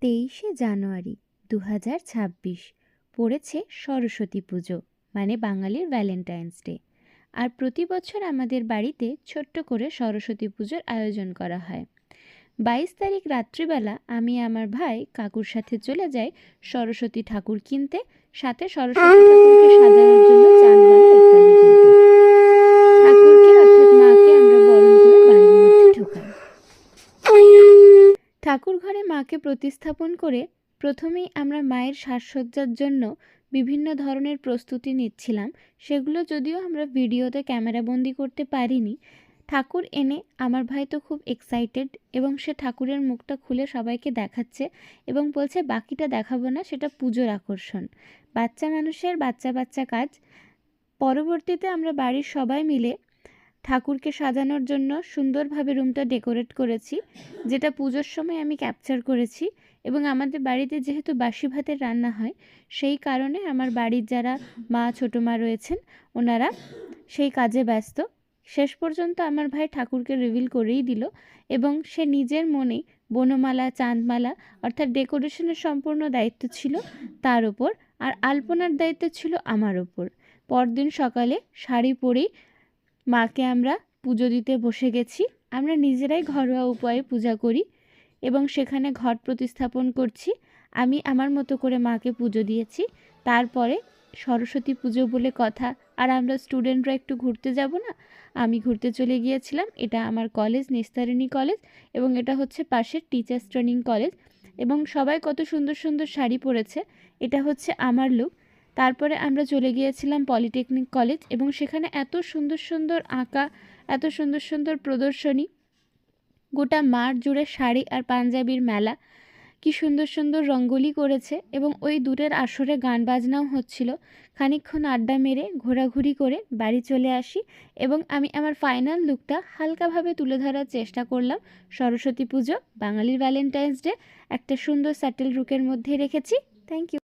23শে জানুয়ারি 2026 পড়েছে সরস্বতী পুজো, মানে বাঙালির ভ্যালেন্টাইন্স ডে। আর প্রতি বছর আমাদের বাড়িতে ছোট্ট করে সরস্বতী পুজোর আয়োজন করা হয়। 22 তারিখ রাত্রিবেলা আমি আমার ভাই কাকুর সাথে চলে যাই সরস্বতী ঠাকুর কিনতে, সাথে সরস্বতী ঠাকুরকে সাজানোর জন্য চাঁদমালা ইত্যাদি কিনতে। ঠাকুরকে অর্থাৎ মাকে আমরা বরণ করে বাড়ির মধ্যে ঢোকাই। ঠাকুর ঘরে মাকে প্রতিস্থাপন করে প্রথমেই আমরা মায়ের সাজসজ্জার জন্য বিভিন্ন ধরনের প্রস্তুতি নিচ্ছিলাম। সেগুলো যদিও আমরা ভিডিওতে ক্যামেরাবন্দি করতে পারিনি। ঠাকুর এনে আমার ভাই তো খুব এক্সাইটেড এবং সে ঠাকুরের মুখটা খুলে সবাইকে দেখাচ্ছে এবং বলছে বাকিটা দেখাবো না, সেটা পুজোর আকর্ষণ। বাচ্চা মানুষের বাচ্চা বাচ্চা কাজ। পরবর্তীতে আমরা বাড়ির সবাই মিলে ঠাকুরকে সাজানোর জন্য সুন্দরভাবে রুমটা ডেকোরেট করেছি, যেটা পুজোর সময় আমি ক্যাপচার করেছি। এবং আমাদের বাড়িতে যেহেতু বাসি ভাতের রান্না হয়, সেই কারণে আমার বাড়ির যারা মা, ছোটো মা রয়েছেন, ওনারা সেই কাজে ব্যস্ত। শেষ পর্যন্ত আমার ভাই ঠাকুরকে রিভিল করেই দিল এবং সে নিজের মনেই বনমালা, চাঁদমালা অর্থাৎ ডেকোরেশনের সম্পূর্ণ দায়িত্ব ছিল তার ওপর, আর আলপনার দায়িত্ব ছিল আমার ওপর। পরদিন সকালে শাড়ি পরেই মাকে আমরা পুজো দিতে বসে গেছি। আমরা নিজেরাই ঘরোয়া উপায়ে পূজা করি এবং সেখানে ঘট প্রতিস্থাপন করছি। আমি আমার মতো করে মাকে পুজো দিয়েছি। তারপরে সরস্বতী পুজো বলে কথা, আর আমরা স্টুডেন্টরা একটু ঘুরতে যাব না? আমি ঘুরতে চলে গিয়েছিলাম। এটা আমার কলেজ, নিস্তারিণী কলেজ, এবং এটা হচ্ছে পাশের টিচার্স ট্রেনিং কলেজ। এবং সবাই কত সুন্দর সুন্দর শাড়ি পরেছে। এটা হচ্ছে আমার লুক। তারপরে আমরা চলে গিয়েছিলাম পলিটেকনিক কলেজ এবং সেখানে এত সুন্দর সুন্দর আঁকা, এত সুন্দর সুন্দর প্রদর্শনী, গোটা মাঠ জুড়ে শাড়ি আর পাঞ্জাবির মেলা। কি সুন্দর সুন্দর রঙ্গোলি করেছে এবং ওই দূরের আসরে গান বাজনাও হচ্ছিল। খানিকক্ষণ আড্ডা মেরে ঘোরাঘুরি করে বাড়ি চলে আসি এবং আমি আমার ফাইনাল লুকটা হালকাভাবে তুলে ধরার চেষ্টা করলাম। সরস্বতী পুজো, বাঙালির ভ্যালেন্টাইন্স ডে একটা সুন্দর স্যাটেল লুকের মধ্যে রেখেছি। Thank you.